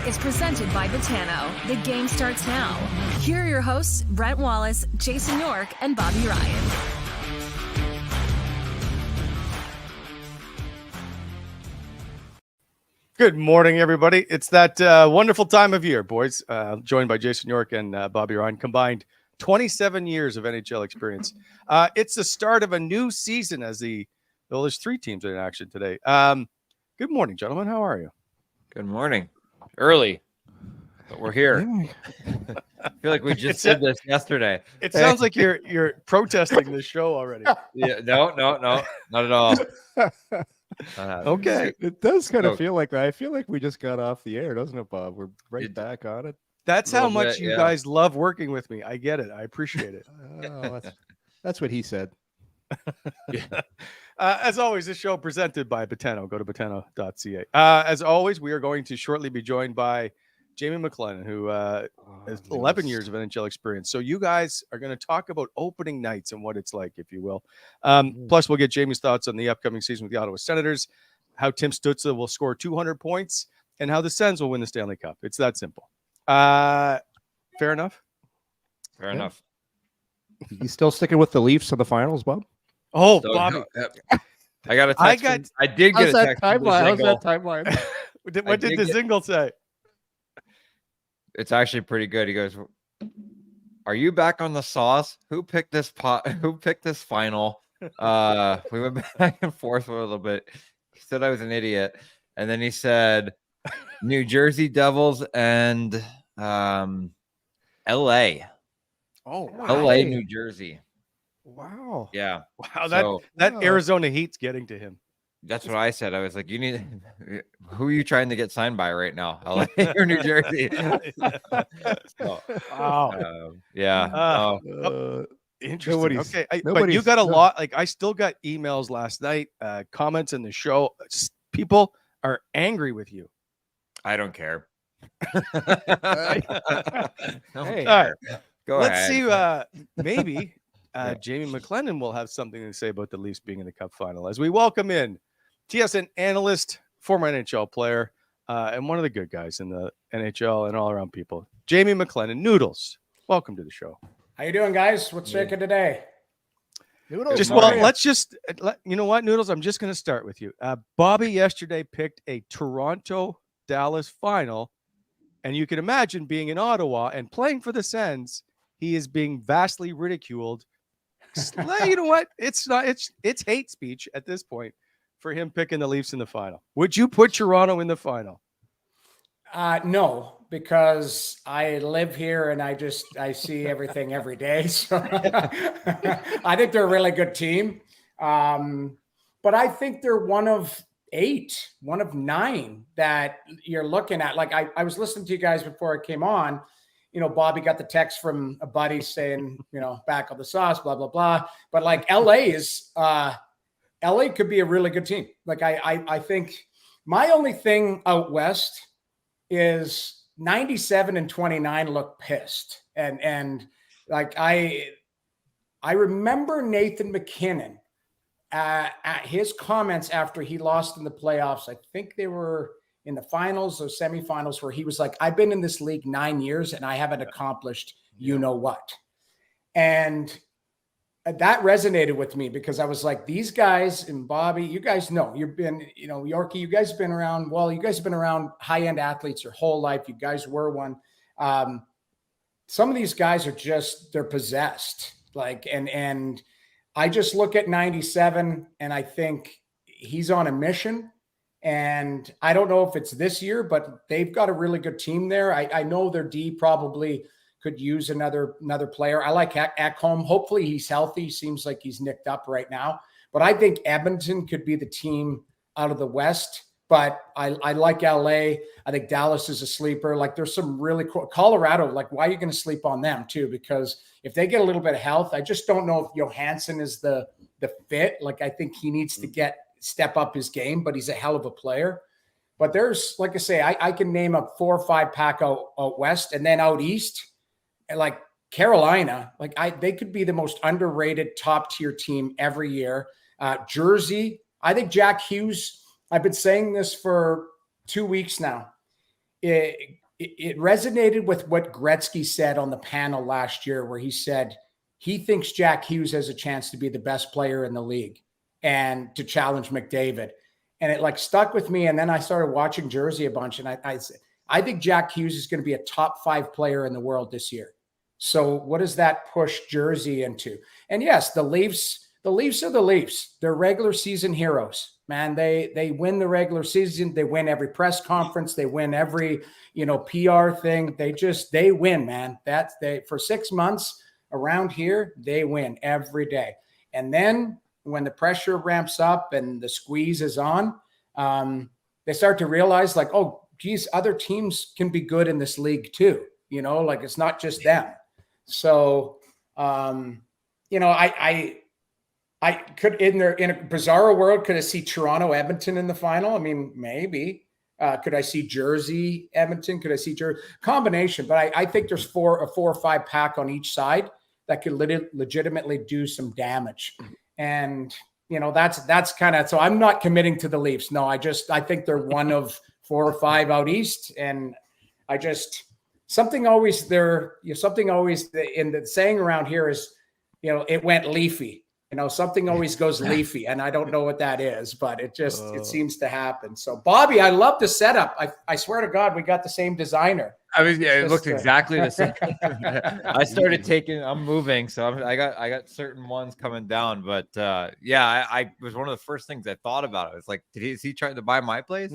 Out is presented by Botano. The game starts now. Here are your hosts, Brent Wallace, Jason York, and Bobby Ryan. Good morning, everybody. It's that wonderful time of year, boys. Joined by Jason York and Bobby Ryan, combined 27 years of NHL experience. It's the start of a new season as there's 3 teams in action today. Good morning, gentlemen. How are you? Good morning. Early, but we're here. I feel like we just did this yesterday. It sounds like you're protesting this show already. Yeah, no, not at all. Okay. It does kind of feel like that. I feel like we just got off the air, doesn't it, Bob? We're right back on it. That's how much you guys love working with me. I get it. I appreciate it. Oh, that's what he said. Yeah. As always, this show presented by Botano. Go to botano.ca. As always, we are going to shortly be joined by Jamie McLennan, who has 11 years of NHL experience. So you guys are going to talk about opening nights and what it's like, if you will. Plus, we'll get Jamie's thoughts on the upcoming season with the Ottawa Senators, how Tim Stützle will score 200 points, and how the Sens will win the Stanley Cup. It's that simple. Fair enough? Fair enough. You still sticking with the Leafs in the finals, Bob? Oh, Bobby. I got a text. I did get a text. How's that timeline? What did the Zingle say? It's actually pretty good. He goes, "Are you back on the sauce? Who picked this pot? Who picked this final?" We went back and forth for a little bit. He said I was an idiot, and then he said New Jersey Devils and L.A. Oh, wow. L.A. New Jersey. Wow. Yeah. Wow. That Arizona Heat's getting to him. That's what I said. I was like, who are you trying to get signed by right now? LA or New Jersey? Wow. Interesting. Okay. But you got a lot. Like, I still got emails last night, comments in the show. People are angry with you. I don't care. Hey. All right. Go Let's ahead. see. Maybe Jamie McLennan will have something to say about the Leafs being in the Cup final as we welcome in TSN analyst, former NHL player, and one of the good guys in the NHL and all around people, Jamie McLennan. Noodles, welcome to the show. How you doing, guys? What's shaking today? Noodles, let's just you know what, Noodles. I'm just going to start with you. Bobby yesterday picked a Toronto-Dallas final, and you can imagine being in Ottawa and playing for the Sens. He is being vastly ridiculed. You know what? It's hate speech at this point for him picking the Leafs in the final. Would you put Toronto in the final? No, because I live here and I see everything every day. So I think they're a really good team. But I think they're one of 9 that you're looking at. Like I was listening to you guys before I came on. You know, Bobby got the text from a buddy saying, back on the sauce, blah, blah, blah. But like LA could be a really good team. Like I think my only thing out west is 97 and 29 look pissed. And like I remember Nathan McKinnon at his comments after he lost in the playoffs. I think they were in the finals or semifinals, where he was like, I've been in this league 9 years and I haven't accomplished you know what. And that resonated with me because I was like, these guys, and Bobby, you guys know, you've been, Yorkie, you guys have been around, Wally, you guys have been around high-end athletes your whole life. You guys were one. Some of these guys are they're possessed. Like, and I just look at 97 and I think he's on a mission. And I don't know if it's this year, but they've got a really good team there. I know their D probably could use another player. I like Ekholm. Hopefully he's healthy. Seems like he's nicked up right now. But I think Edmonton could be the team out of the West. But I like LA. I think Dallas is a sleeper. Like there's some really cool Colorado. Like, why are you going to sleep on them too? Because if they get a little bit of health, I just don't know if Johansson is the fit. Like I think he needs to step up his game, but he's a hell of a player. But there's, like I say, I can name up 4 or 5 pack out west, and then out east, like Carolina, they could be the most underrated top tier team every year. Jersey, I think Jack Hughes, I've been saying this for 2 weeks now. it resonated with what Gretzky said on the panel last year, where he said he thinks Jack Hughes has a chance to be the best player in the league and to challenge McDavid. And it like stuck with me. And then I started watching Jersey a bunch. And I think Jack Hughes is going to be a top 5 player in the world this year. So what does that push Jersey into? And yes, the Leafs are the Leafs. They're regular season heroes, man. They win the regular season. They win every press conference. They win every, PR thing. They win, man. For 6 months around here, they win every day. And then when the pressure ramps up and the squeeze is on, they start to realize like, oh, geez, other teams can be good in this league too. Like it's not just them. So, I could, in a bizarre world, could I see Toronto, Edmonton in the final? I mean, maybe. Could I see Jersey, Edmonton? Could I see Jersey? Combination, but I think there's a 4 or 5 pack on each side that could legitimately do some damage. And, that's kind of, so I'm not committing to the Leafs. No, I think they're one of 4 or 5 out east. And something always in the saying around here is, it went leafy. Something always goes leafy, and I don't know what that is, but it seems to happen. So, Bobby, I love the setup. I swear to God, we got the same designer. I mean, yeah, it looked exactly the same. I started I'm moving, so I got certain ones coming down, but I was one of the first things I thought about. It was like, is he trying to buy my place?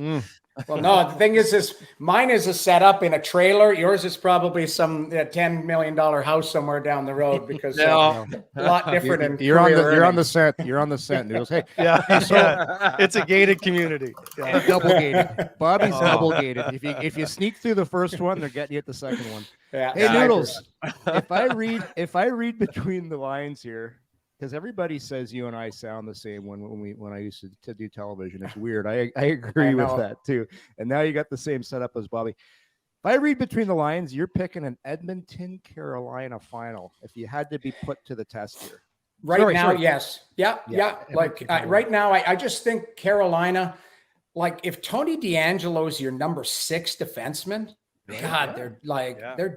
Well, no, the thing is mine is a setup in a trailer. Yours is probably some $10 million house somewhere down the road because a lot different. You're on the set. You're on the set. Noodles. Hey, it's a gated community. Yeah. Double gated. Bobby's double gated. If you sneak through the first one, they're getting you at the second one. Yeah. Hey, Noodles. if I read between the lines here, because everybody says you and I sound the same when I used to do television. It's weird. I agree with that too. And now you got the same setup as Bobby. If I read between the lines, you're picking an Edmonton, Carolina final. If you had to be put to the test here. Right now, yes. Yeah. Like right now, I just think Carolina, like if Tony DeAngelo's your number 6 defenseman, they're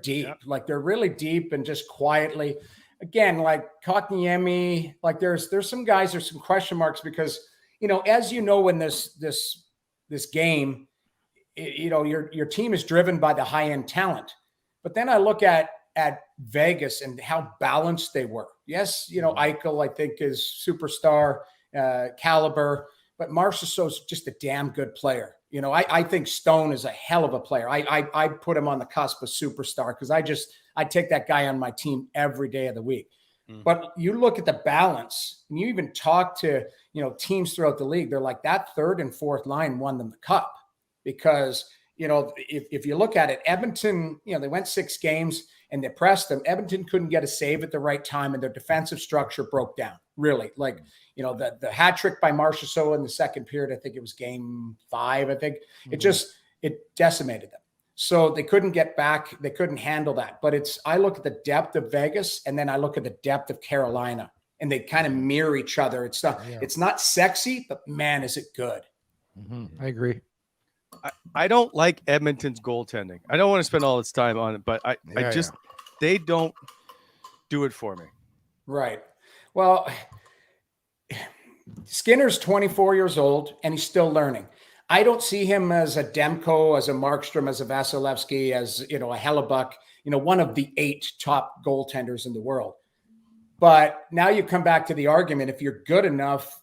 deep. Yeah. Like they're really deep and just quietly. Again, like Kotkaniemi, like there's some guys, there's some question marks because, as you know, in this game, your team is driven by the high end talent. But then I look at Vegas and how balanced they were. Yes, Eichel, I think, is superstar caliber, but Marchessault's just a damn good player. I think Stone is a hell of a player. I put him on the cusp of superstar because I take that guy on my team every day of the week. Mm-hmm. But you look at the balance, and you even talk to, teams throughout the league. They're like that 3rd and 4th line won them the cup because, if you look at it, Edmonton, they went 6 games and they pressed them. Edmonton couldn't get a save at the right time and their defensive structure broke down. Really, like, the hat trick by Marchessault in the second period, I think it was game 5. I think it decimated them. So they couldn't get back. They couldn't handle that. But I look at the depth of Vegas and then I look at the depth of Carolina and they kind of mirror each other. It's not sexy, but man, is it good. Mm-hmm. I agree. I don't like Edmonton's goaltending. I don't want to spend all this time on it, but they don't do it for me. Right. Well, Skinner's 24 years old and he's still learning. I don't see him as a Demko, as a Markstrom, as a Vasilevsky, as, a Hellebuck, one of the 8 top goaltenders in the world. But now you come back to the argument, if you're good enough,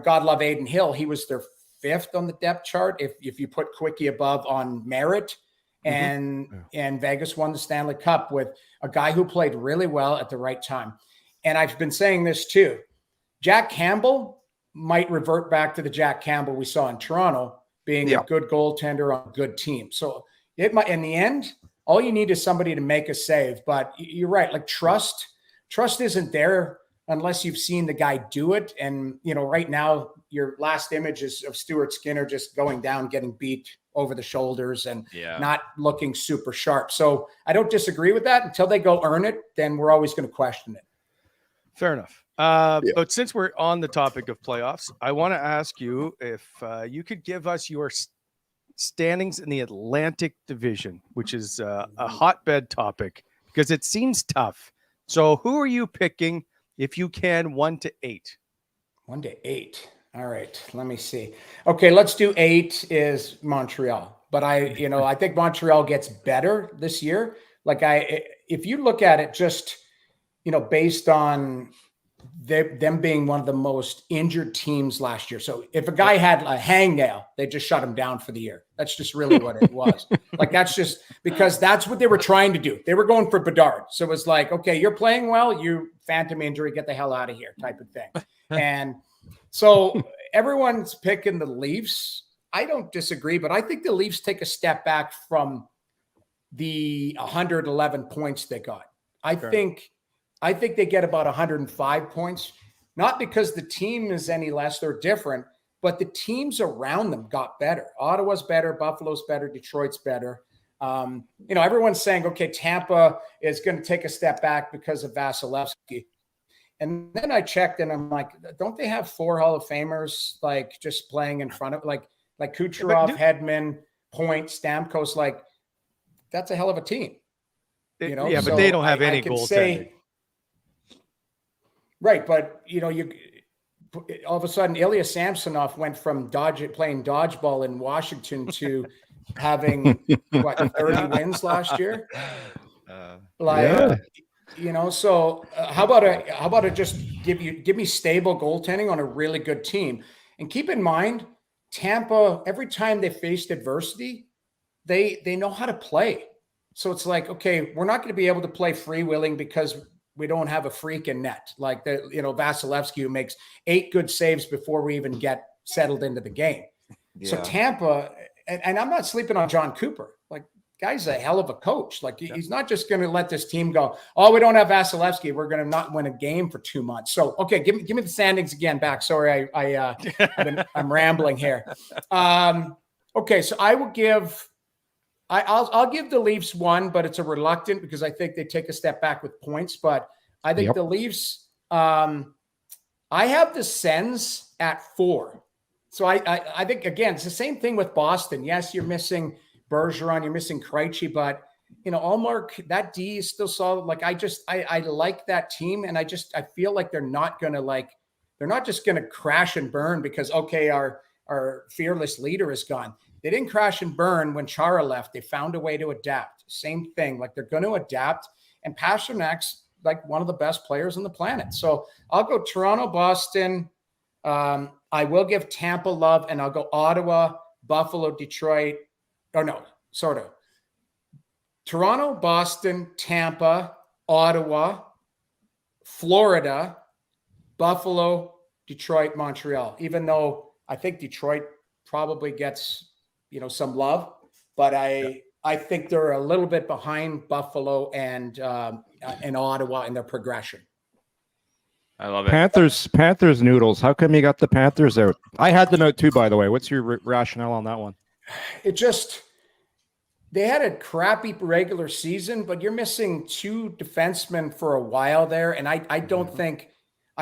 God love Adin Hill, he was their 5th on the depth chart. If you put Quickie above on merit, and Vegas won the Stanley Cup with a guy who played really well at the right time. And I've been saying this too. Jack Campbell might revert back to the Jack Campbell we saw in Toronto, being a good goaltender on a good team. So it might, in the end, all you need is somebody to make a save. But you're right. Like trust isn't there unless you've seen the guy do it. And, right now your last image is of Stuart Skinner just going down, getting beat over the shoulders and not looking super sharp. So I don't disagree with that. Until they go earn it, then we're always going to question it. Fair enough. But since we're on the topic of playoffs, I want to ask you if you could give us your standings in the Atlantic Division, which is a hotbed topic because it seems tough. So who are you picking if you can 1 to 8? 1 to 8. All right, let me see. Okay, let's do 8 is Montreal. But I think Montreal gets better this year. Like if you look at it just, based on them being one of the most injured teams last year. So if a guy had a hangnail, they just shut him down for the year. That's just really what it was. Like, that's just because that's what they were trying to do. They were going for Bedard. So it was like, okay, you're playing well, you phantom injury, get the hell out of here type of thing. And so everyone's picking the Leafs. I don't disagree, but I think the Leafs take a step back from the 111 points they got. I think they get about 105 points, not because the team is any less, they're different, but the teams around them got better. Ottawa's better, Buffalo's better, Detroit's better. Everyone's saying, okay, Tampa is going to take a step back because of Vasilevsky. And then I checked and I'm like, don't they have 4 Hall of Famers, like, just playing in front of, like Kucherov, Hedman, Point, Stamkos? Like, that's a hell of a team. Yeah, but they don't have any goaltending. Right, but you all of a sudden Ilya Samsonov went from playing dodgeball in Washington to having 30 wins last year. So how about I just give me stable goaltending on a really good team? And keep in mind, Tampa, every time they faced adversity, they know how to play. So it's like, okay, we're not going to be able to play freewheeling because we don't have a freak in net like Vasilevsky, who makes 8 good saves before we even get settled into the game. Yeah. So Tampa, and I'm not sleeping on John Cooper. Like, guy's a hell of a coach. Like, he's not just going to let this team go, oh, we don't have Vasilevsky, we're going to not win a game for 2 months. So, okay, give me the standings again back. Sorry, I'm rambling here. Okay, so I'll give the Leafs 1, but it's a reluctant because I think they take a step back with points. But I think the Leafs, I have the Sens at 4. So I think, again, it's the same thing with Boston. Yes, you're missing Bergeron, you're missing Krejci, but Allmark, that D is still solid. Like, I like that team, and I feel like they're not just going to crash and burn because, okay, our fearless leader is gone. They didn't crash and burn when Chara left. They found a way to adapt. Same thing. Like, they're going to adapt. And Pasternak's like one of the best players on the planet. So I'll go Toronto, Boston. I will give Tampa love, and I'll go Ottawa, Buffalo, Detroit. Or no, sort of. Toronto, Boston, Tampa, Ottawa, Florida, Buffalo, Detroit, Montreal. Even though I think Detroit probably gets some love, but I think they're a little bit behind Buffalo and Ottawa in their progression. I love it. Panthers noodles. How come you got the Panthers out? I had the note too, by the way. What's your rationale on that one? They had a crappy regular season, but you're missing 2 defensemen for a while there, and I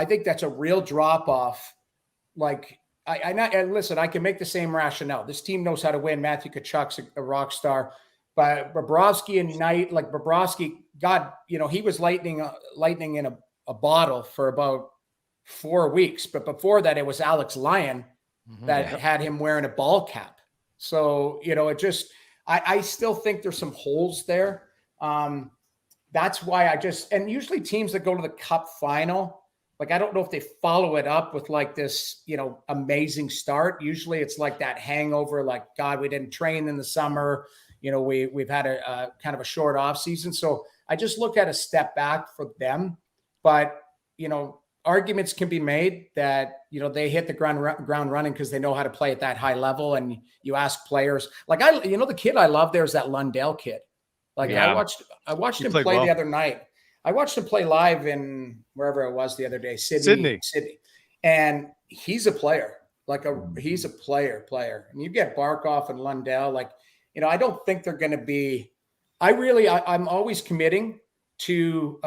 think that's a real drop off. Like, listen, I can make the same rationale. This team knows how to win. Matthew Tkachuk's a rock star, but Bobrovsky and Knight, like Bobrovsky, God, he was lightning in a bottle for about 4 weeks. But before that, it was Alex Lyon that had him wearing a ball cap. So, I still think there's some holes there. That's why and usually teams that go to the Cup final, like, I don't know if they follow it up with like this, amazing start. Usually it's like that hangover, like, God, we didn't train in the summer. We've had a kind of a short off season. So I just look at a step back for them. But, arguments can be made that, they hit the ground running because they know how to play at that high level. And you ask players like, the kid I love there is that Lundell kid. Like, I watched him play the other night. I watched him play live in wherever it was the other day, Sydney. And he's a player, he's a player. And you get Barkov and Lundell, I don't think they're going to be, I'm always committing to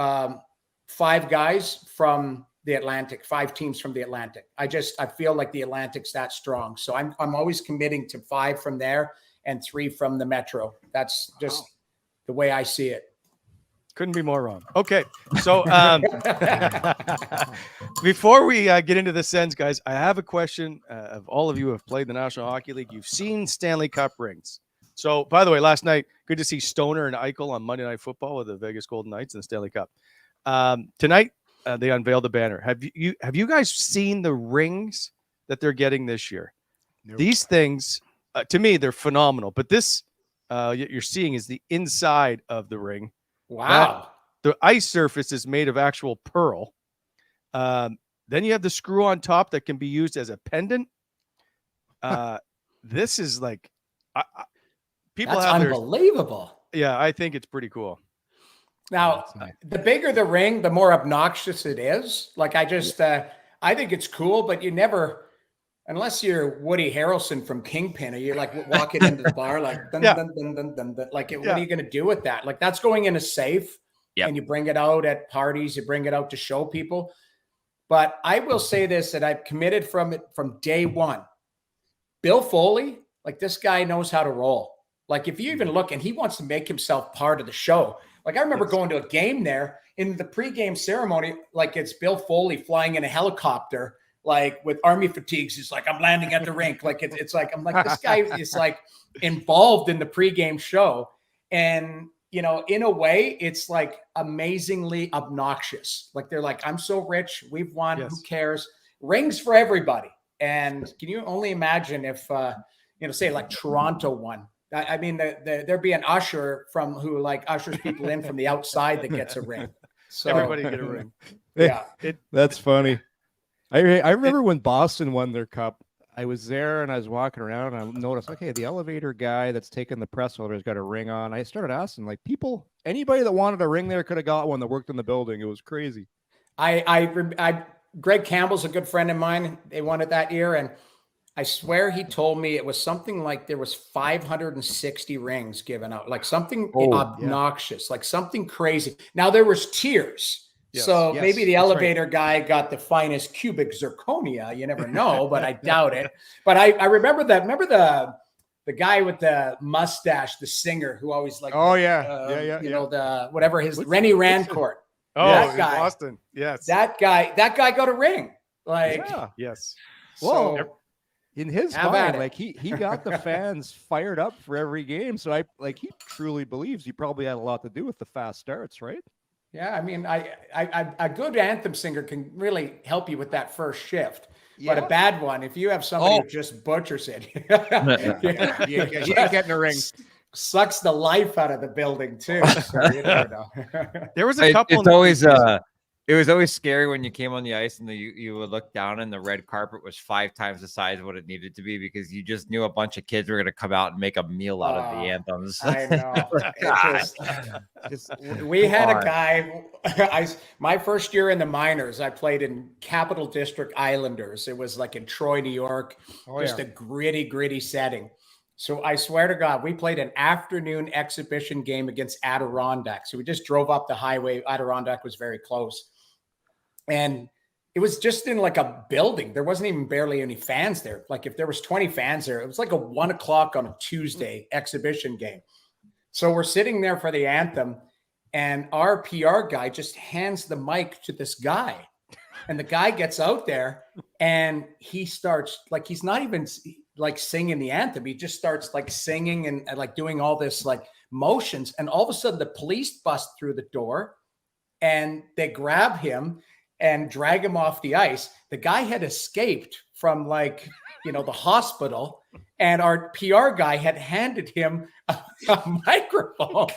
5 guys from the Atlantic, 5 teams from the Atlantic. I feel like the Atlantic's that strong. So I'm always committing to 5 from there. and 3 from the Metro. That's just the way I see it. Couldn't be more wrong. Okay, so before we get into the Sens, guys, I have a question of all of you who have played the National Hockey League. You've seen Stanley Cup rings. So, by the way, last night, good to see Stoner and Eichel on Monday Night Football with the Vegas Golden Knights and the Stanley Cup. Tonight, they unveiled the banner. Have you guys seen the rings that they're getting this year? Nope. These things, to me, they're phenomenal. But this you're seeing is the inside of the ring. Wow. The ice surface is made of actual pearl. Then you have the screw on top that can be used as a pendant. This is like people That's have unbelievable. Yeah, I think it's pretty cool. Now, the bigger the ring, the more obnoxious it is. Like I think it's cool, but you never, unless you're Woody Harrelson from Kingpin, or you're like walking into the bar like, dun, dun, dun, dun, dun, dun. Like, what are you going to do with that? Like that's going in a safe, and you bring it out at parties, you bring it out to show people. But I will say this, that I've committed from day one. Bill Foley, like this guy knows how to roll. Like if you even look, and he wants to make himself part of the show. Like I remember going to a game there in the pregame ceremony, like it's Bill Foley flying in a helicopter, like with army fatigues. He's like, I'm landing at the rink. Like it's like, I'm like, this guy is like involved in the pregame show. And, you know, in a way, it's like amazingly obnoxious. Like they're like, I'm so rich. We've won. Yes. Who cares? Rings for everybody. And can you only imagine if, say like Toronto won? I mean, there'd be an usher who like ushers people in from the outside that gets a ring. So everybody get a ring. Yeah. That's funny. I remember when Boston won their cup, I was there and I was walking around and I noticed, okay, the elevator guy that's taking the press holder has got a ring on. I started asking like anybody that wanted a ring there could have got one that worked in the building. It was crazy. Greg Campbell's a good friend of mine. They won it that year. And I swear he told me it was something like there was 560 rings given out, like something obnoxious, like something crazy. Now there was tiers. Yes, so maybe the elevator guy got the finest cubic zirconia. You never know, but I doubt it. But I remember that. Remember the guy with the mustache, the singer who always like, the whatever his Rennie Rancourt. Oh, that guy, Boston. Yes. That guy got a ring. Like, yes. Well, so, in his mind, like he got the fans fired up for every game. So he truly believes he probably had a lot to do with the fast starts, right? Yeah, I mean, a good anthem singer can really help you with that first shift. Yeah. But a bad one, if you have somebody who just butchers it, you ain't getting a ring. Sucks the life out of the building too. So you never know. There was a couple. It was always scary when you came on the ice and you would look down and the red carpet was 5 times the size of what it needed to be because you just knew a bunch of kids were going to come out and make a meal out of the anthems. I know. We had a guy. My first year in the minors, I played in Capital District Islanders. It was like in Troy, New York, a gritty setting. So I swear to God, we played an afternoon exhibition game against Adirondack. So we just drove up the highway. Adirondack was very close. And it was just in like a building. There wasn't even barely any fans there. Like if there was 20 fans there, it was like a 1 o'clock on a Tuesday exhibition game. So we're sitting there for the anthem and our PR guy just hands the mic to this guy. And the guy gets out there and he starts like, he's not even like singing the anthem. He just starts like singing and like doing all this like motions. And all of a sudden the police bust through the door and they grab him and drag him off the ice. The guy had escaped from like, the hospital, and our PR guy had handed him a microphone.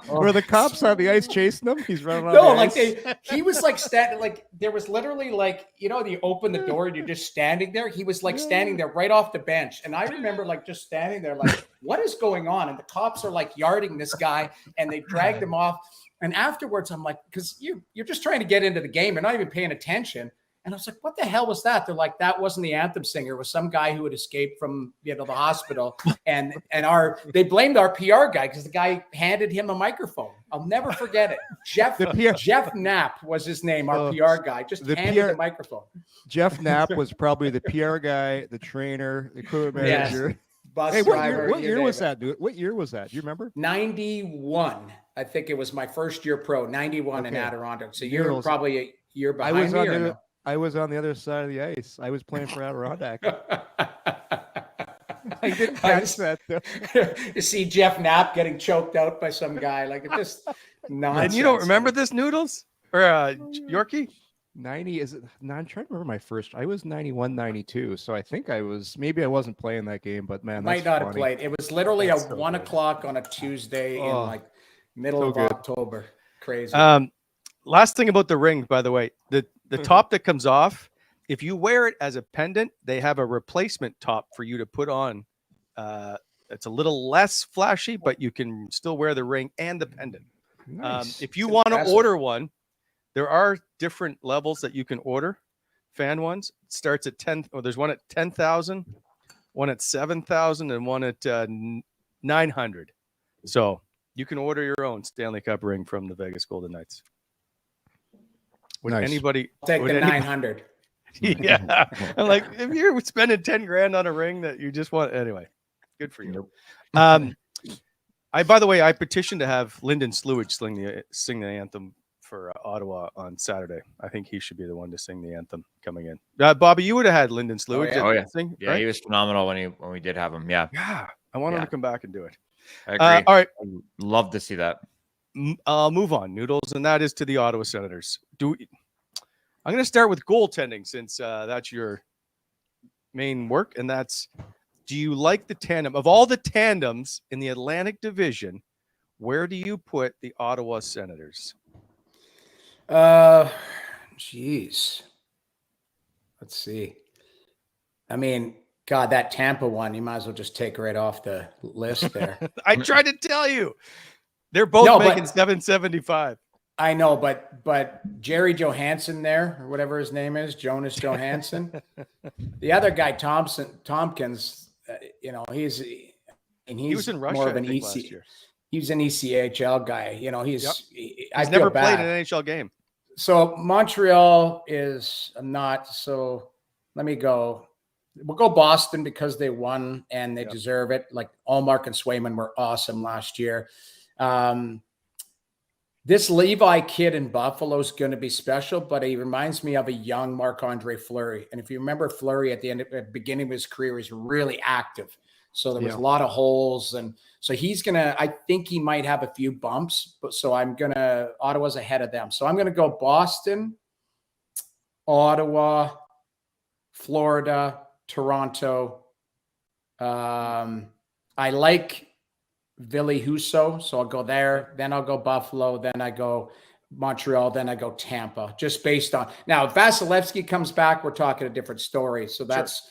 Were the cops on the ice chasing him? He's running on the ice. He was like standing, like there was literally like, you open the door and you're just standing there. He was like standing there right off the bench. And I remember like just standing there like, what is going on? And the cops are like yarding this guy and they dragged him off. And afterwards, I'm like, because you're just trying to get into the game. You're not even paying attention. And I was like, what the hell was that? They're like, that wasn't the anthem singer. It was some guy who had escaped from, the hospital. And they blamed our PR guy because the guy handed him a microphone. I'll never forget it. Jeff Knapp was his name, our PR guy, just handed the microphone. Jeff Knapp was probably the PR guy, the trainer, the equipment manager. Yes. Bus driver. What year was that, dude? What year was that? Do you remember? 91. I think it was my first year pro, 91 in Adirondack. So you're probably a year behind me. I was on the other side of the ice. I was playing for Adirondack. I didn't catch that, though. You see Jeff Knapp getting choked out by some guy. Like, it's just nonsense. And you don't remember this, Noodles? Or Yorkie? 90 is it? No, I'm trying to remember my first. I was 91, 92. So I think I wasn't playing that game, but man, might not have played. It was literally at 1 o'clock on a Tuesday in like middle of October. Crazy. Last thing about the ring, by the way, the top that comes off, if you wear it as a pendant, they have a replacement top for you to put on. It's a little less flashy, but you can still wear the ring and the pendant. Nice. If you want to order one, there are different levels that you can order. Fan ones. It starts at 10. Oh, there's one at 10,000, one at 7,000, and one at 900. So you can order your own Stanley Cup ring from the Vegas Golden Knights. Would anybody take the 900? Yeah. I'm like, if you're spending 10 grand on a ring that you just want, anyway, good for you. By the way, I petitioned to have Lyndon Slewage sing the anthem for Ottawa on Saturday. I think he should be the one to sing the anthem coming in. Bobby, you would have had Lyndon Slewage sing, yeah, right? He was phenomenal when we did have him. Yeah, I want him to come back and do it. I agree. All right, I'd love to see that. I'll move on, Noodles, and that is to the Ottawa Senators. I'm going to start with goaltending since that's your main work, and that's, do you like the tandem of all the tandems in the Atlantic Division? Where do you put the Ottawa Senators? Geez. Let's see. I mean, God, that Tampa one, you might as well just take right off the list there. I tried to tell you. They're both making $775. I know, but Jerry Johansson there, or whatever his name is, Jonas Johansson. The other guy, Tompkins, he was in Russia, more of an last year. He was an ECHL guy. He's never played an NHL game. So Montreal is not. So let me go. We'll go Boston because they won and they deserve it. Like Allmark and Swayman were awesome last year. This Levi kid in Buffalo is going to be special, but he reminds me of a young Marc-Andre Fleury. And if you remember Fleury at the beginning of his career, he was really active. So there was a lot of holes. And so I think he might have a few bumps, but so Ottawa's ahead of them. So I'm going to go Boston, Ottawa, Florida, Toronto. I like Ville Husso, so I'll go there. Then I'll go Buffalo. Then I go Montreal. Then I go Tampa. Just based on now, if Vasilevsky comes back, we're talking a different story. So that's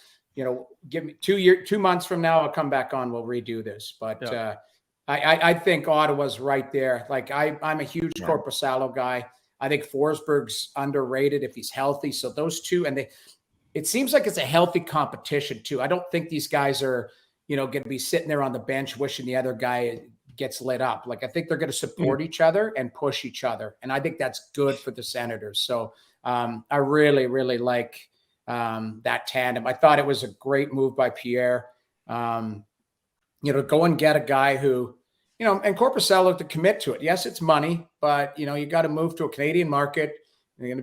give me 2 months from now, I'll come back on. We'll redo this. But I think Ottawa's right there. Like I'm a huge Korpisalo guy. I think Forsberg's underrated if he's healthy. So those two, and it seems like it's a healthy competition too. I don't think these guys are going to be sitting there on the bench wishing the other guy gets lit up. Like, I think they're going to support each other and push each other. And I think that's good for the Senators. So I really, really like that tandem. I thought it was a great move by Pierre, to go and get a guy who, and Korpisalo to commit to it. Yes, it's money, but you got to move to a Canadian market. You're going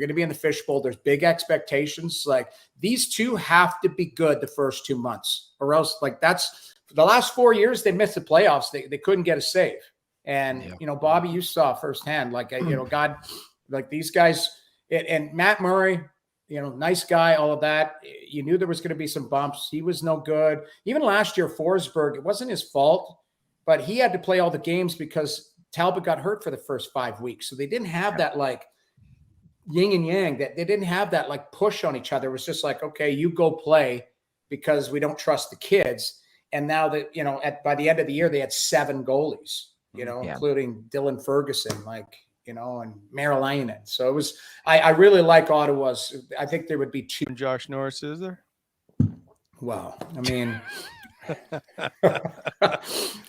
to be in the fishbowl. There's big expectations. Like, these two have to be good the first 2 months, or else, like, that's the last 4 years they missed the playoffs. They couldn't get a save. And, Bobby, you saw firsthand, like, God, like these guys and Matt Murray, nice guy, all of that. You knew there was going to be some bumps. He was no good. Even last year, Forsberg, it wasn't his fault, but he had to play all the games because Talbot got hurt for the first 5 weeks. So they didn't have that, like, yin and yang, that they didn't have that like push on each other. It was just like, okay, you go play because we don't trust the kids. And now that, by the end of the year, they had 7 goalies, including Dylan Ferguson. Like, and Maryland. So it was, I really like Ottawa's. I think there would be two. Josh Norris, is there? Well, I mean,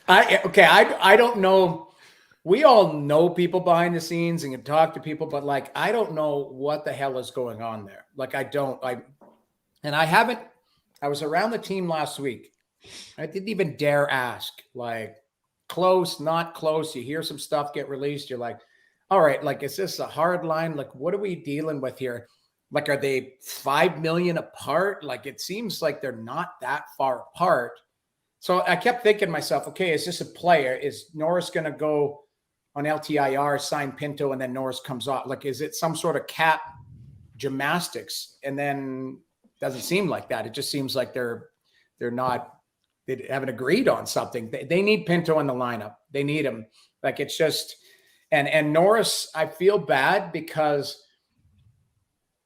I don't know. We all know people behind the scenes and can talk to people, but like, I don't know what the hell is going on there. Like, I was around the team last week. I didn't even dare ask, like, close, not close. You hear some stuff get released. You're like, all right, like, is this a hard line? Like, what are we dealing with here? Like, are they 5 million apart? Like, it seems like they're not that far apart. So I kept thinking to myself, okay, is this a player? Is Norris going to go on LTIR, sign Pinto, and then Norris comes off? Like, is it some sort of cap gymnastics? And then it doesn't seem like that. It just seems like they haven't agreed on something. They need Pinto in the lineup. They need him. Like, it's just, and Norris, I feel bad because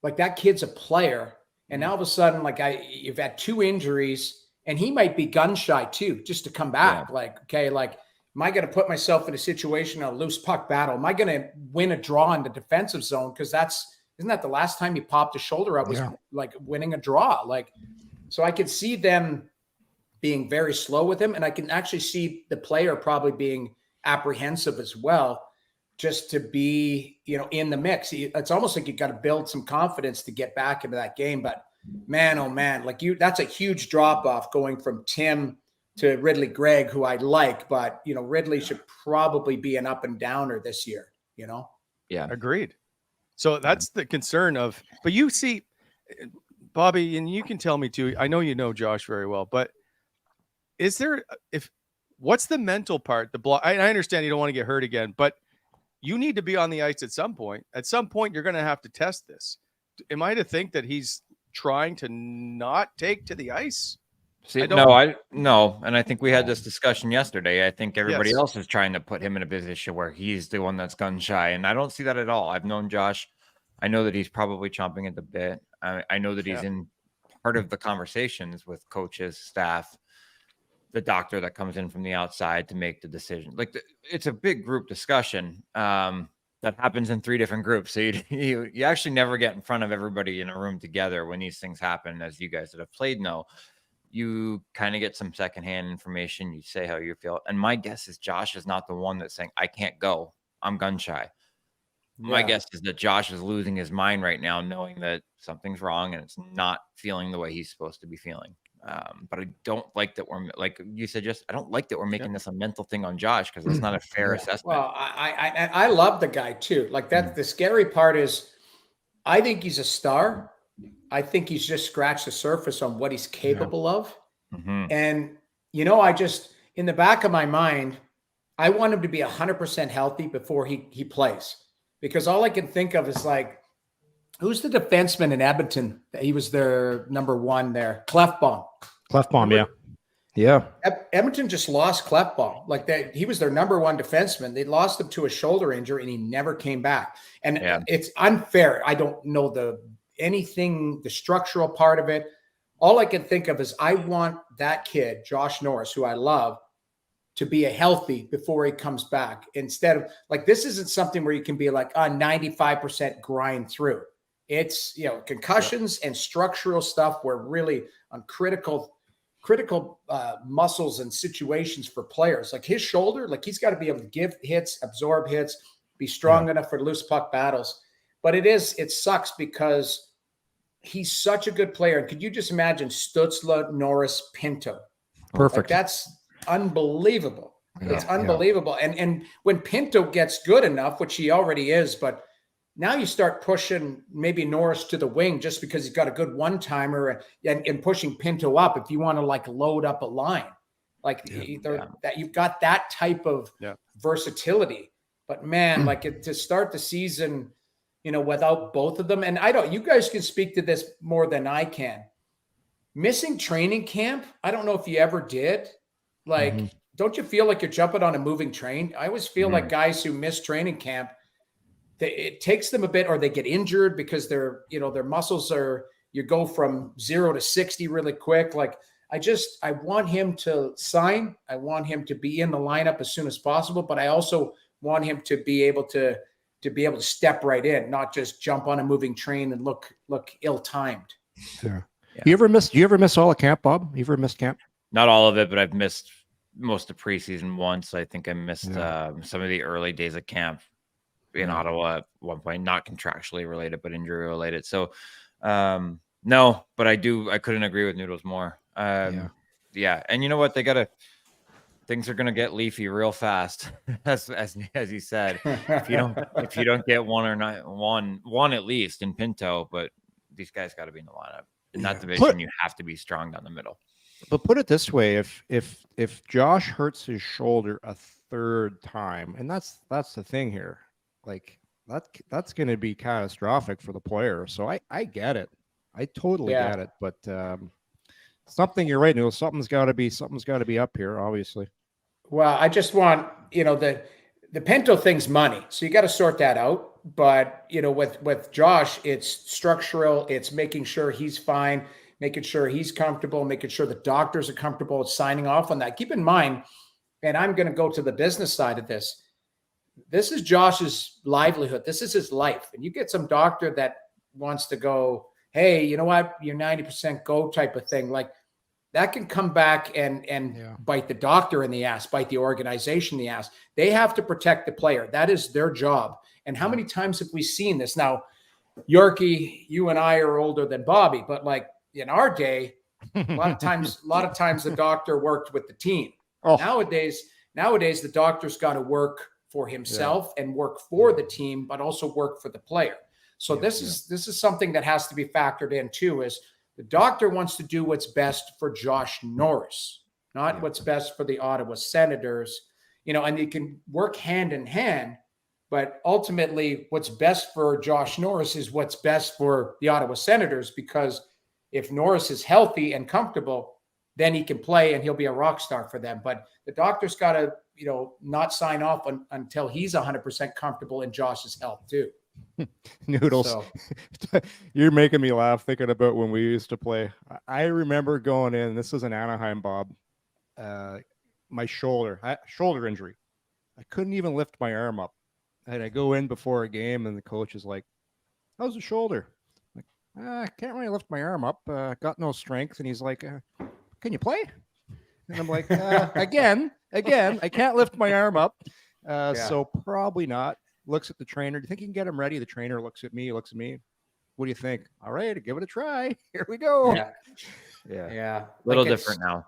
like, that kid's a player. And now all of a sudden, like, you've had 2 injuries and he might be gun shy too, just to come back. Yeah. Like, okay, like, am I going to put myself in a situation, a loose puck battle? Am I going to win a draw in the defensive zone? Because isn't that the last time he popped his shoulder up was like winning a draw? Like, so I could see them being very slow with him. And I can actually see the player probably being apprehensive as well, just to be, in the mix. It's almost like you got to build some confidence to get back into that game. But man, oh man, like that's a huge drop off going from Tim to Ridley Gregg, who I like, but Ridley should probably be an up and downer this year, Yeah. Agreed. So that's the concern of, but you see, Bobby, and you can tell me too, I know you know Josh very well, but what's the mental part? The block, I understand you don't want to get hurt again, but you need to be on the ice at some point. At some point, you're going to have to test this. Am I to think that he's trying to not take to the ice? See, no. And I think we had this discussion yesterday. I think everybody else is trying to put him in a position where he's the one that's gun shy. And I don't see that at all. I've known Josh. I know that he's probably chomping at the bit. I know that he's in part of the conversations with coaches, staff, the doctor that comes in from the outside to make the decision. Like, it's a big group discussion that happens in 3 different groups. So you actually never get in front of everybody in a room together when these things happen, as you guys that have played know. You kind of get some secondhand information. You say how you feel. And my guess is Josh is not the one that's saying, I can't go. I'm gun shy. My guess is that Josh is losing his mind right now, knowing that something's wrong and it's not feeling the way he's supposed to be feeling. But I don't like that we're, like you said, I don't like that we're making this a mental thing on Josh, because it's not a fair assessment. Well, I love the guy too. Like, that, the scary part is I think he's a star. I think he's just scratched the surface on what he's capable of. Mm-hmm. And, I just, in the back of my mind, I want him to be 100% healthy before he plays, because all I can think of is, like, who's the defenseman in Edmonton? He was their number 1 there. Clefbaum, yeah. Yeah. Edmonton just lost Clefbaum. Like, that, he was their number 1 defenseman. They lost him to a shoulder injury and he never came back. And it's unfair. I don't know the structural part of it. All I can think of is I want that kid, Josh Norris, who I love, to be healthy before he comes back. Instead of, like, this isn't something where you can be like, 95% grind through. It's, concussions and structural stuff where really on critical muscles and situations for players. Like, his shoulder, like, he's got to be able to give hits, absorb hits, be strong enough for loose puck battles. But it sucks because he's such a good player. And could you just imagine Stützle, Norris, Pinto? Perfect. Like, that's unbelievable. Yeah, it's unbelievable. Yeah. And when Pinto gets good enough, which he already is, but now you start pushing maybe Norris to the wing just because he's got a good one-timer and pushing Pinto up if you want to, like, load up a line. Like, that you've got that type of versatility. But man, to start the season, without both of them. And you guys can speak to this more than I can. Missing training camp. I don't know if you ever did. Like, don't you feel like you're jumping on a moving train? I always feel like guys who miss training camp, it takes them a bit, or they get injured because their muscles you go from 0 to 60 really quick. Like, I want him to sign. I want him to be in the lineup as soon as possible, but I also want him to be able to to be able to step right in, not just jump on a moving train and look ill-timed. Yeah. Do you ever miss all of camp, Bob? You ever missed camp? Not all of it, but I've missed most of preseason once. I think I missed some of the early days of camp in Ottawa at one point, not contractually related, but injury related. So, no, but I couldn't agree with Noodles more. Yeah. And you know what? Things are going to get leafy real fast. as you said, if you don't get one at least in Pinto, but these guys got to be in the lineup. In that division, you have to be strong down the middle. But put it this way, if Josh hurts his shoulder a third time, and that's the thing here, like that's going to be catastrophic for the player. So I get it. I totally get it. But something, you're right, Neil. Something's got to be up here, obviously. Well, I just want, the Pinto thing's money, so you got to sort that out. But with Josh, it's structural. It's making sure he's fine, making sure he's comfortable, making sure the doctors are comfortable with signing off on that. Keep in mind, and I'm going to go to the business side of this. This is Josh's livelihood. This is his life. And you get some doctor that wants to go, hey, you know what? You're 90% go type of thing. Like that can come back and bite the doctor in the ass, bite the organization in the ass. They have to protect the player. That is their job. And how many times have we seen this? Now, Yorkie, you and I are older than Bobby, but like in our day, a lot of times the doctor worked with the team. Oh. Nowadays, the doctor's got to work for himself and work for the team, but also work for the player. So this is something that has to be factored in too, is the doctor wants to do what's best for Josh Norris, not what's best for the Ottawa Senators, and you can work hand in hand, but ultimately what's best for Josh Norris is what's best for the Ottawa Senators, because if Norris is healthy and comfortable, then he can play and he'll be a rock star for them. But the doctor's got to, not sign off until he's 100% comfortable in Josh's health too. Noodles, so. You're making me laugh thinking about when we used to play. I remember going in, this is in Anaheim, Bob, my shoulder injury. I couldn't even lift my arm up. And I go in before a game and the coach is like, how's the shoulder? I'm like, I can't really lift my arm up. Got no strength. And he's like, can you play? And I'm like, again, I can't lift my arm up. So probably not. Looks at the trainer. Do you think you can get him ready? The trainer looks at me. What do you think? All right, give it a try. Here we go. Yeah. A little different now.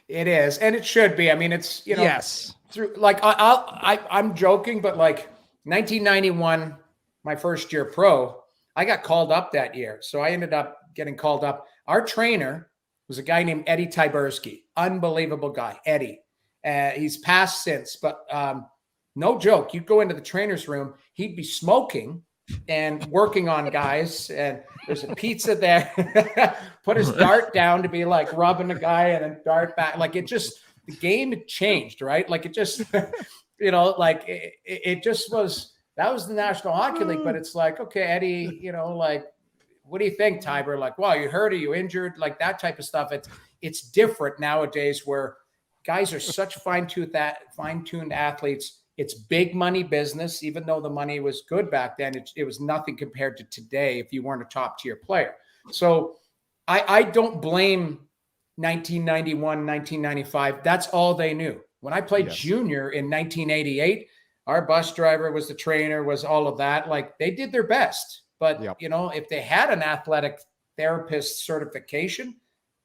It is, and it should be. I mean, it's yes. Through like I'm joking, but like 1991, my first year pro, I got called up that year, so I ended up getting called up. Our trainer was a guy named Eddie Tyberski, unbelievable guy, Eddie. He's passed since, but no joke. You'd go into the trainer's room, he'd be smoking and working on guys, and there's a pizza there. Put his dart down to be like rubbing the guy and then dart back. Like the game had changed, right? Like it just, like it just was, that was the National Hockey League, but it's like, okay, Eddie, like, what do you think, Tiber? Like, wow, you hurt? Are you injured? Like that type of stuff. It's different nowadays where guys are such fine-tuned athletes. It's big money business, even though the money was good back then. It was nothing compared to today if you weren't a top-tier player. So I don't blame 1991, 1995. That's all they knew. When I played junior in 1988, our bus driver was the trainer, was all of that. Like they did their best. But, if they had an athletic therapist certification,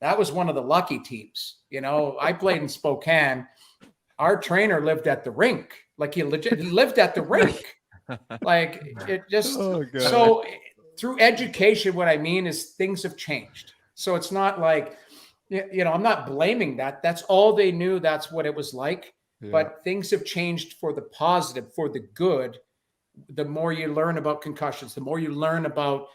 that was one of the lucky teams. I played in Spokane. Our trainer lived at the rink. Like he lived at the rink. Like it just, so through education, what I mean is things have changed. So it's not like, I'm not blaming that. That's all they knew. That's what it was like. Yeah. But things have changed for the positive, for the good. The more you learn about concussions, the more you learn about,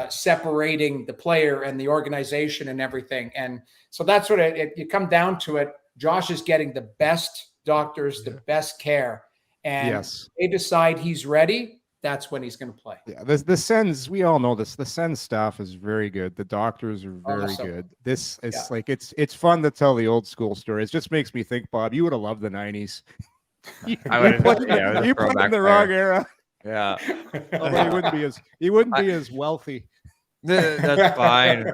separating the player and the organization and everything. And so that's what you come down to it. Josh is getting the best doctors, the best care. And they decide he's ready. That's when he's going to play. Yeah. The Sens, we all know this. The Sens staff is very good. The doctors are very good. This is like, it's fun to tell the old school stories. It just makes me think, Bob, you would have loved the 90s. You put in the wrong era. Yeah, Although he wouldn't be as wealthy. that's fine.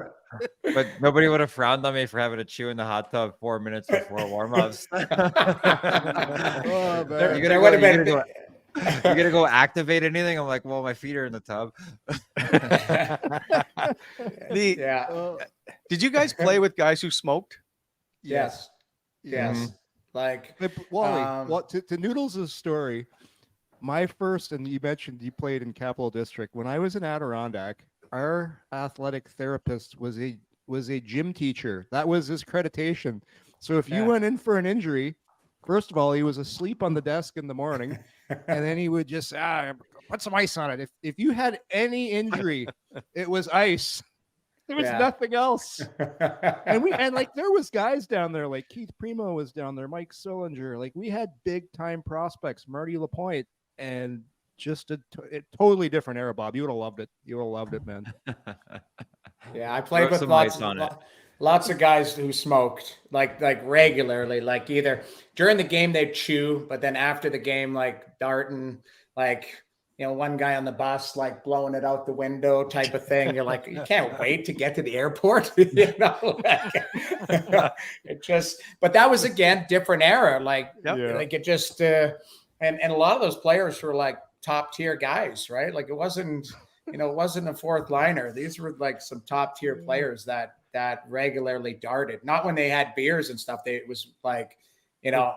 But nobody would have frowned on me for having to chew in the hot tub 4 minutes before warm-ups. Oh, There man. would have been. You gonna go activate anything? I'm like, well, my feet are in the tub. Yeah. Did you guys play with guys who smoked? Yes. Yes. Mhm. Like Hey, Wally, to Noodles' story, my first, and you mentioned you played in Capital District. When I was in Adirondack, our athletic therapist was a gym teacher. That was his accreditation. So if you went in for an injury, first of all, he was asleep on the desk in the morning, and then he would just put some ice on it. If you had any injury, it was ice. There was nothing else. And there was guys down there, like Keith Primo was down there, Mike Sillinger. Like we had big time prospects, Marty Lapointe, and just a totally different era, Bob. You would have loved it. You would have loved it, man. Yeah, I played with lots of guys who smoked like regularly, like either during the game they'd chew, but then after the game, like darting, like, you know, one guy on the bus, like blowing it out the window type of thing. You're like, you can't wait to get to the airport. You know, but that was again, different era. Like it just, and a lot of those players were like top tier guys, right? Like it wasn't a fourth liner. These were like some top tier players that regularly darted. Not when they had beers and stuff. It was like, you know,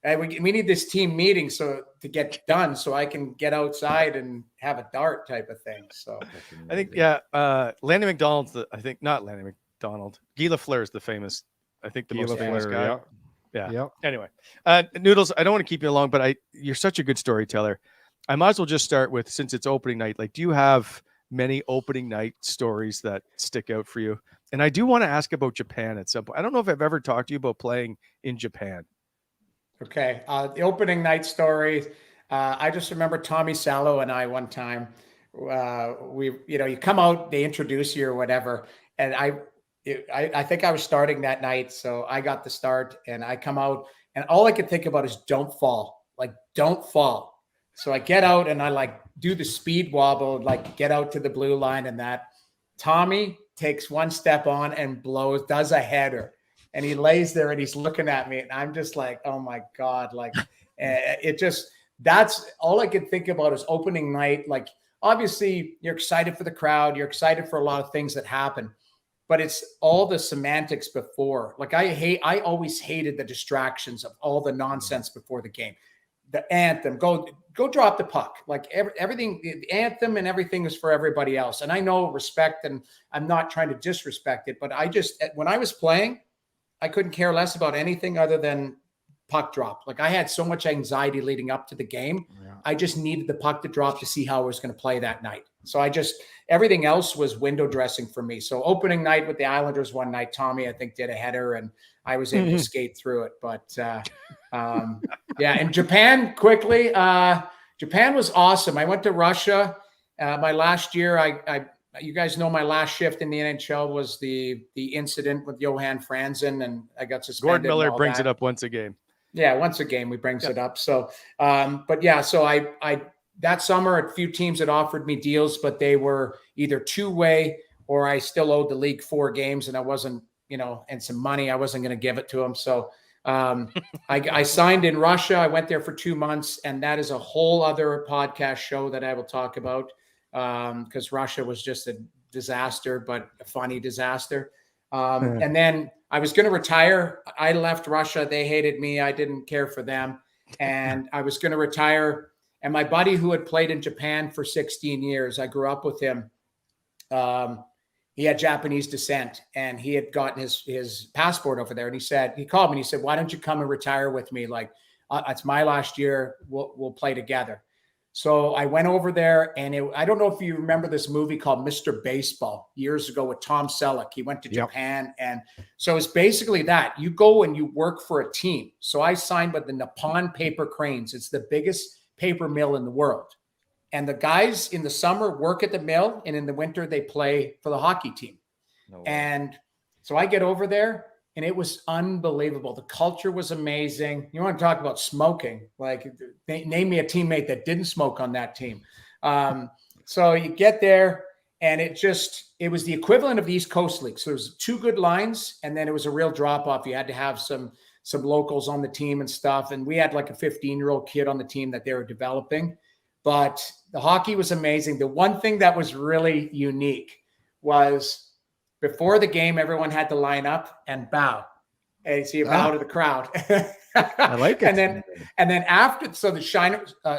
we need this team meeting to get done so I can get outside and have a dart type of thing. So I think Lanny McDonald's not Lanny McDonald. Guy Lafleur is the famous, I think the most famous guy. Yeah. Anyway, Noodles, I don't want to keep you long, but you're such a good storyteller. I might as well just start with, since it's opening night, like, do you have many opening night stories that stick out for you? And I do want to ask about Japan at some point. I don't know if I've ever talked to you about playing in Japan. Okay. The opening night story. I just remember Tommy Salo and I one time, you come out, they introduce you or whatever. And I think I was starting that night. So I got the start and I come out and all I could think about is don't fall. Like, don't fall. So I get out and I like do the speed wobble, like get out to the blue line, and that Tommy takes one step on and does a header. And he lays there and he's looking at me and I'm just like, oh my God. Like that's all I could think about is opening night. Like, obviously you're excited for the crowd. You're excited for a lot of things that happen, but it's all the semantics before. Like I always hated the distractions of all the nonsense before the game. The anthem, go drop the puck. Like everything, the anthem and everything is for everybody else. And I know respect, and I'm not trying to disrespect it, but when I was playing, I couldn't care less about anything other than puck drop. Like I had so much anxiety leading up to the game. Yeah. I just needed the puck to drop to see how I was going to play that night. So everything else was window dressing for me. So opening night with the Islanders one night, Tommy, I think, did a header and I was able to skate through it. But and Japan quickly, Japan was awesome. I went to Russia my last year. You guys know my last shift in the NHL was the incident with Johan Franzen, and I got suspended. Gordon Miller brings it up once a game. Yeah, once a game he brings it up. So, so I that summer a few teams had offered me deals, but they were either two-way or I still owed the league 4 games, and I wasn't, and some money. I wasn't going to give it to them. So I signed in Russia. I went there for 2 months, and that is a whole other podcast show that I will talk about. Because Russia was just a disaster, but a funny disaster. And then I was going to retire. I left Russia. They hated me. I didn't care for them. And I was going to retire. And my buddy who had played in Japan for 16 years, I grew up with him. He had Japanese descent and he had gotten his passport over there. And he called me and he said, why don't you come and retire with me? Like, it's my last year. We'll play together. So I went over there, and I don't know if you remember this movie called Mr. Baseball years ago with Tom Selleck. He went to Japan. And so it's basically that. You go and you work for a team. So I signed with the Nippon Paper Cranes. It's the biggest paper mill in the world. And the guys in the summer work at the mill, and in the winter they play for the hockey team. No way. And so I get over there, and it was unbelievable. The culture was amazing. You want to talk about smoking? Like, name me a teammate that didn't smoke on that team. So you get there, and it was the equivalent of the East Coast League. So there was 2 good lines, and then it was a real drop off. You had to have some locals on the team and stuff. And we had like a 15-year-old kid on the team that they were developing. But the hockey was amazing. The one thing that was really unique was before the game, everyone had to line up and bow. And so you bow to the crowd. I like it. And then after, so the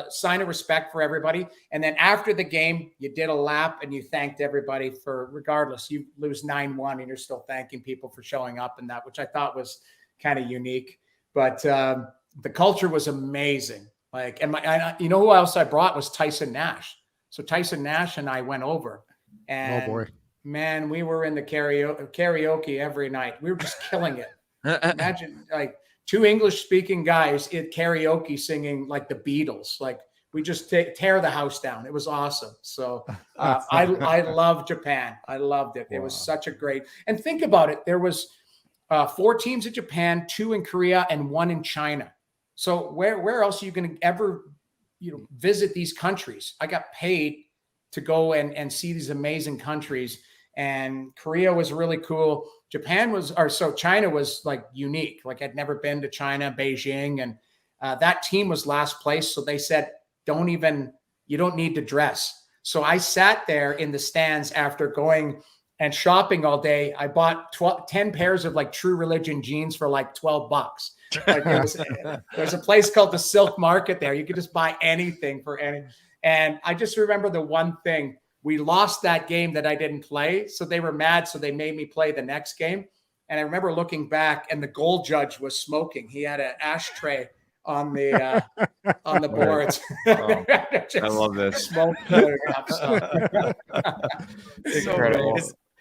sign of respect for everybody. And then after the game, you did a lap and you thanked everybody for, regardless, you lose 9-1 and you're still thanking people for showing up and that, which I thought was kind of unique. But the culture was amazing. Like, and you know who else I brought was Tyson Nash. So Tyson Nash and I went over, and oh boy, man, we were in the karaoke every night. We were just killing it. Imagine like 2 English-speaking guys at karaoke singing like the Beatles. Like, we just tear the house down. It was awesome. So I love Japan. I loved it. Wow. It was such a great. And think about it. There was 4 teams in Japan, 2 in Korea, and 1 in China. So where else are you going to ever, visit these countries? I got paid to go and see these amazing countries, and Korea was really cool. China was like unique. Like, I'd never been to China, Beijing, and that team was last place. So they said, you don't need to dress. So I sat there in the stands after going and shopping all day. I bought 10 pairs of like True Religion jeans for like $12. Like, there's a place called the Silk Market there. You could just buy anything for any. And I just remember the one thing, we lost that game that I didn't play. So they were mad. So they made me play the next game. And I remember looking back, and the goal judge was smoking. He had an ashtray on the boards. Oh, I love this. Incredible.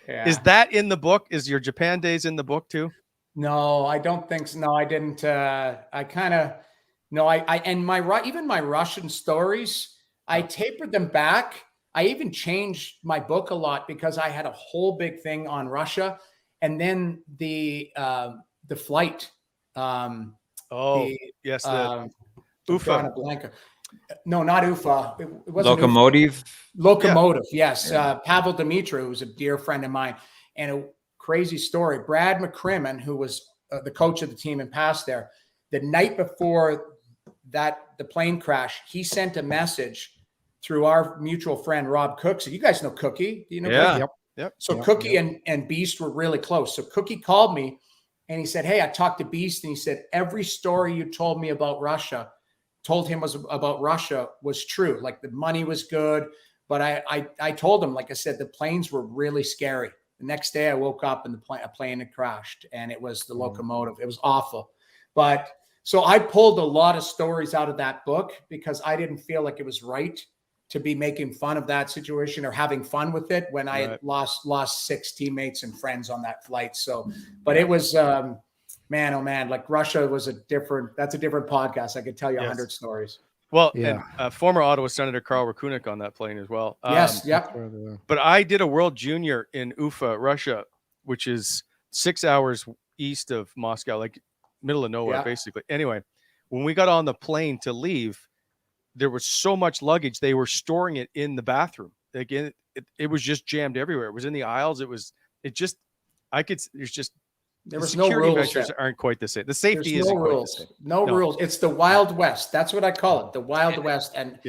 Is that in the book? Is your Japan days in the book too? No, I don't think so. No, I didn't. And even my Russian stories, I tapered them back. I even changed my book a lot because I had a whole big thing on Russia, and then the flight. Yes, the Ufa. No, not Ufa. It wasn't Locomotive. Ufa. Locomotive, yes. Pavel Dimitri, who's a dear friend of mine, and a crazy story. Brad McCrimmon, who was the coach of the team and passed there, the night before the plane crash, he sent a message through our mutual friend Rob Cook. So you guys know Cookie. Do you know Cookie? Yep. So Cookie and Beast were really close. So Cookie called me and he said, "Hey, I talked to Beast," and he said, "Every story you told me about Russia, was true. Like, the money was good, but I told him, like I said, the planes were really scary. The next day I woke up and a plane had crashed, and it was the Locomotive. It was awful. But so I pulled a lot of stories out of that book because I didn't feel like it was right to be making fun of that situation or having fun with it when I had lost 6 teammates and friends on that flight. So, but it was, man, oh man, like Russia was that's a different podcast. I could tell you 100 stories. Well, and former Ottawa Senator Karl Rakunik on that plane as well. Yes, yep. But I did a World Junior in Ufa, Russia, which is 6 hours east of Moscow, like middle of nowhere, basically. Anyway, when we got on the plane to leave, there was so much luggage. They were storing it in the bathroom. Again, it was just jammed everywhere. It was in the aisles. There was no rules. Measures aren't quite the same. The safety isn't quite the same. No rules. It's the Wild West. That's what I call it. The Wild West. And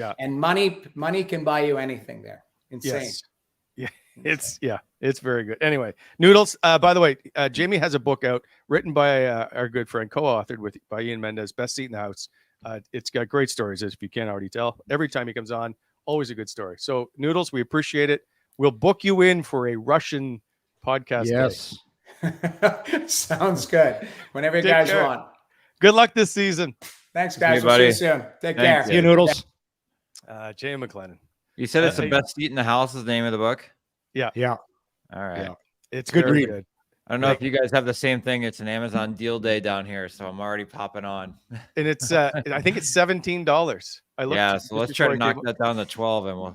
money can buy you anything there. Insane. Yes. It's very good. Anyway, Noodles. By the way, Jamie has a book out written by our good friend, co-authored by Ian Mendez, Best Seat in the House. It's got great stories, as if you can't already tell. Every time he comes on, always a good story. So, Noodles, we appreciate it. We'll book you in for a Russian podcast. Yes. Sounds good. Whenever you guys want. Good luck this season. Thanks, guys. We'll see you soon. Take care. See you, Noodles. Jay McLennan. You said it's the best seat in the house is the name of the book? Yeah. All right. Yeah. It's good very read. good. I don't know if you guys have the same thing. It's an Amazon deal day down here, so I'm already popping on. And it's I think it's $17. So let's try to knock that down to 12, and we'll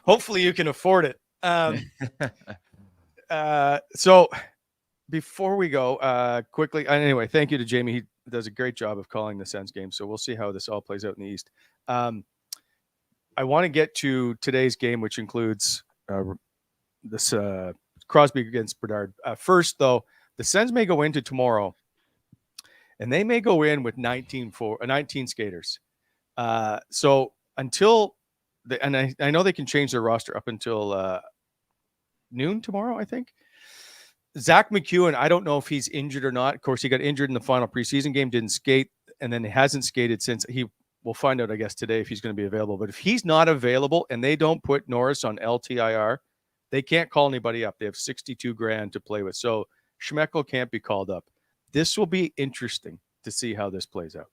hopefully you can afford it. So before we go, quickly, anyway, thank you to Jamie. He does a great job of calling the Sens game. So we'll see how this all plays out in the East. I want to get to today's game, which includes this Crosby against Bedard. First, though, the Sens may go into tomorrow, and they may go in with 19 skaters. So until I know they can change their roster up until noon tomorrow, I think. Zach McEwen, I don't know if he's injured or not. Of course, he got injured in the final preseason game, didn't skate, and then he hasn't skated since. We'll find out, I guess, today if he's going to be available. But if he's not available and they don't put Norris on LTIR, they can't call anybody up. They have $62,000 to play with. So Schmeichel can't be called up. This will be interesting to see how this plays out.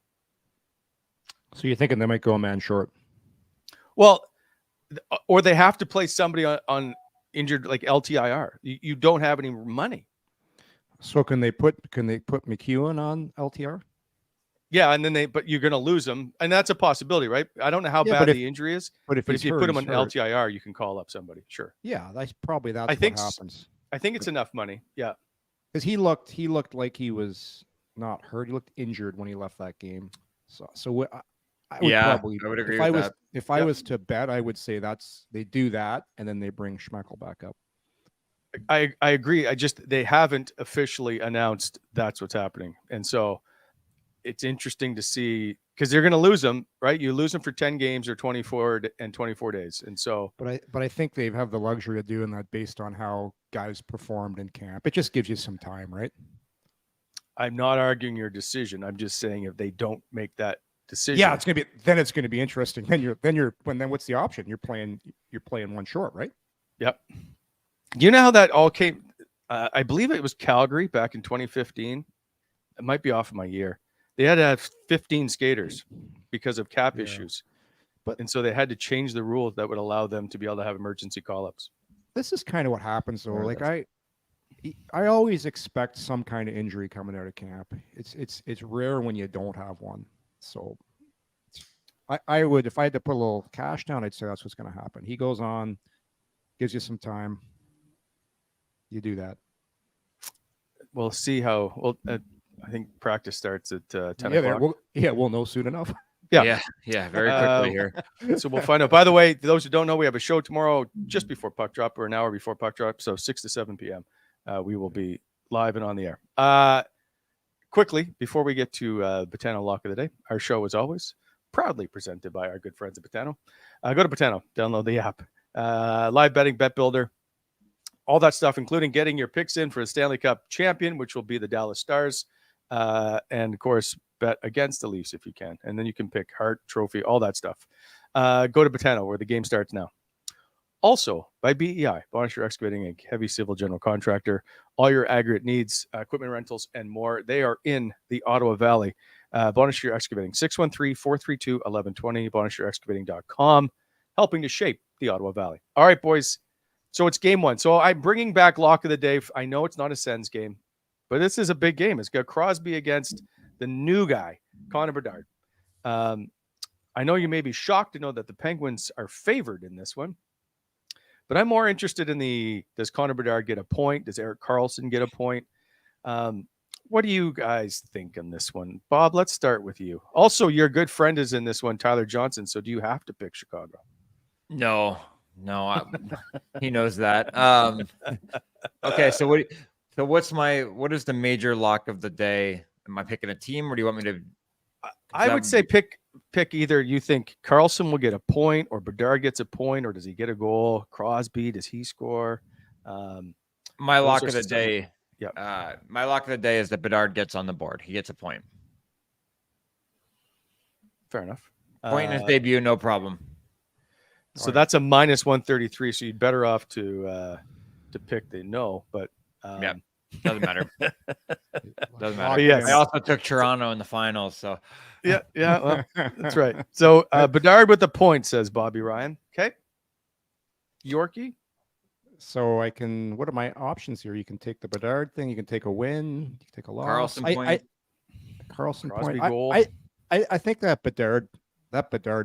So you're thinking they might go a man short? Well, or they have to play somebody on injured like LTIR. You don't have any money. So can they put McEwen on LTR? Yeah, and then but you're going to lose him, and that's a possibility, right? I don't know how bad the injury is, but if you put him on LTIR, you can call up somebody. Sure. Yeah, that's what happens. I think it's enough money. Yeah, because he looked like he was not hurt. He looked injured when he left that game. So I would agree with that. If I was to bet, I would say they do that, and then they bring Schmeichel back up. I agree. They haven't officially announced that's what's happening, and so it's interesting to see because they're going to lose them, right? You lose them for 10 games or 24 days, and so. But I think they have the luxury of doing that based on how guys performed in camp. It just gives you some time, right? I'm not arguing your decision. I'm just saying if they don't make that decision, yeah, it's going to be interesting. Then what's the option? You're playing one short, right? Yep. You know how that all came? I believe it was Calgary back in 2015. It might be off of my year. They had to have 15 skaters because of cap issues. And so they had to change the rules that would allow them to be able to have emergency call-ups. This is kind of what happens, though. Like I always expect some kind of injury coming out of camp. It's rare when you don't have one. So I would, if I had to put a little cash down, I'd say that's what's going to happen. He goes on, gives you some time. You do that. We'll see how. Well, I think practice starts at 10 o'clock. We'll know soon enough. Yeah, very quickly here. So we'll find out. By the way, those who don't know, we have a show tomorrow just before puck drop, or an hour before puck drop, so 6 to 7 p.m. We will be live and on the air. Quickly, before we get to Batano Lock of the Day, our show, as always, proudly presented by our good friends at Batano. Go to Batano, download the app. Live betting, bet builder, all that stuff, including getting your picks in for a Stanley Cup champion, which will be the Dallas Stars. And, of course, bet against the Leafs if you can. And then you can pick Hart, Trophy, all that stuff. Go to Batano, where the game starts now. Also, by BEI, Bonisher Excavating Inc., heavy civil general contractor. All your aggregate needs, equipment rentals, and more. They are in the Ottawa Valley. Bonisher Excavating, 613-432-1120, BonisherExcavating.com, helping to shape the Ottawa Valley. All right, boys. So it's game one. So I'm bringing back Lock of the Day. I know it's not a Sens game, but this is a big game. It's got Crosby against the new guy, Connor Bedard. I know you may be shocked to know that the Penguins are favored in this one, but I'm more interested in does Connor Bedard get a point? Does Erik Karlsson get a point? What do you guys think on this one? Bob, let's start with you. Also, your good friend is in this one, Tyler Johnson. So do you have to pick Chicago? No, he knows that. Okay, so what is the major lock of the day? Am I picking a team, or do you want me to? I would say pick either. You think Karlsson will get a point, or Bedard gets a point, or does he get a goal? Crosby, does he score? My lock of the day. Yeah. My lock of the day is that Bedard gets on the board. He gets a point. Fair enough. Point in his debut, no problem. So that's a minus 133. So you'd better off to pick the no, but yeah, doesn't matter. Doesn't matter. Yes. I also took Toronto in the finals, so yeah, well, that's right. So Bedard with the point, says Bobby Ryan. Okay, Yorkie. So what are my options here? You can take the Bedard thing. You can take a win. You can take a loss. Karlsson point. Karlsson Crosby point. Goal. I think that Bedard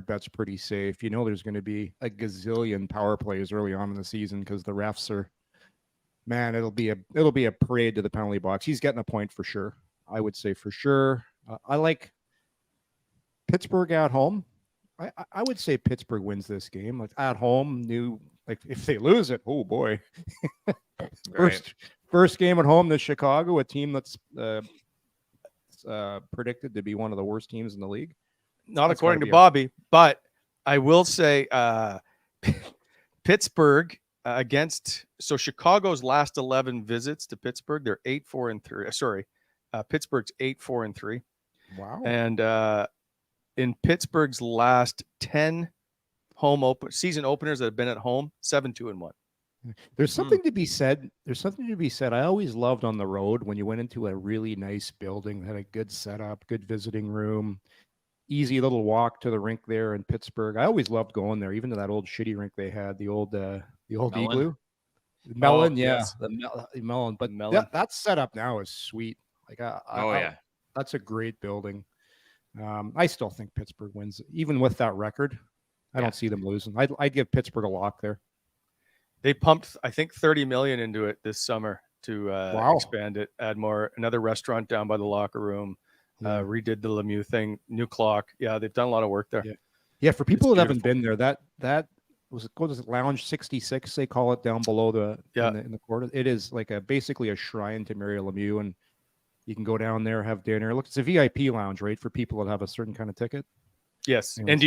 bet's pretty safe. You know, there's going to be a gazillion power plays early on in the season because the refs are Man, it'll be a parade to the penalty box. He's getting a point for sure. I would say for sure. I like Pittsburgh at home. I would say Pittsburgh wins this game. Like at home, if they lose it, oh boy. First game at home to Chicago, a team that's predicted to be one of the worst teams in the league. Not according to Bobby, but I will say Pittsburgh so Chicago's last 11 visits to Pittsburgh, they're 8-4-3. Sorry, Pittsburgh's 8-4-3. Wow. And in Pittsburgh's last 10 season openers that have been at home, 7-2-1. There's something to be said. I always loved on the road when you went into a really nice building, had a good setup, good visiting room, easy little walk to the rink there in Pittsburgh. I always loved going there, even to that old shitty rink they had, the old Igloo. Mellon, yes. The Mellon. But Mellon. That setup now is sweet. Like, that's a great building. I still think Pittsburgh wins, even with that record. I don't see them losing. I'd give Pittsburgh a lock there. They pumped, I think, $30 million into it this summer to expand it, add more, another restaurant down by the locker room, redid the Lemieux thing, new clock. Yeah, they've done a lot of work there. Yeah, for people that haven't been there, that was it Lounge 66, they call it, down below in the court. It is like basically a shrine to Mary Lemieux, and you can go down there, have dinner. Look, it's a VIP lounge, right, for people that have a certain kind of ticket. Yes, Anyway, and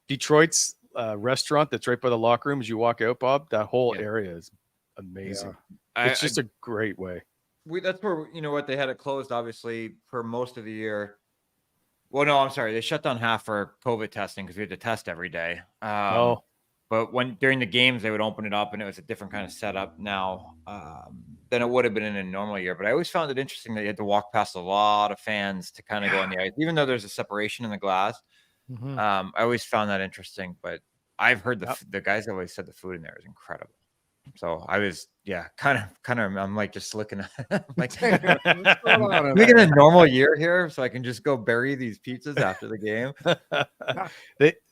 Detroit's restaurant that's right by the locker room as you walk out, Bob. That whole area is amazing. Yeah. It's just a great way. That's where, they had it closed, obviously, for most of the year. Well, no, I'm sorry. They shut down half for COVID testing because we had to test every day. But during the games, they would open it up and it was a different kind of setup now than it would have been in a normal year. But I always found it interesting that you had to walk past a lot of fans to kind of go on the ice, even though there's a separation in the glass. Mm-hmm. I always found that interesting, but I've heard the guys always said the food in there is incredible. So I was, kind of, I'm like just looking at like making a normal year here so I can just go bury these pizzas after the game.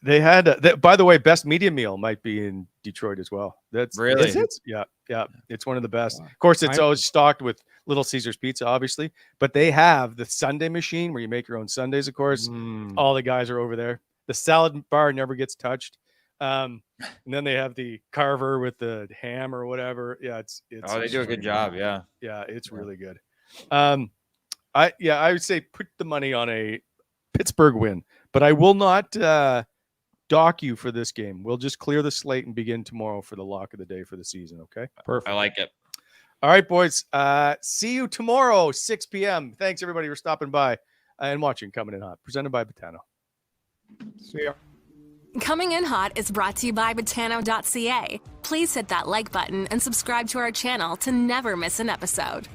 They had, by the way, best media meal might be in Detroit as well. That's really, yeah. It's one of the best. Wow. Of course, it's always stocked with Little Caesars pizza, obviously, but they have the Sunday machine where you make your own Sundays. Of course, all the guys are over there. The salad bar never gets touched. And then they have the carver with the ham or whatever. Yeah, it's they do a good job. Yeah, it's really good. I would say put the money on a Pittsburgh win, but I will not dock you for this game. We'll just clear the slate and begin tomorrow for the lock of the day for the season. Okay, perfect. I like it. All right, boys. See you tomorrow, 6 p.m. Thanks everybody for stopping by and watching Coming In Hot, presented by Botano. See ya. Coming In Hot is brought to you by Botano.ca. Please hit that like button and subscribe to our channel to never miss an episode.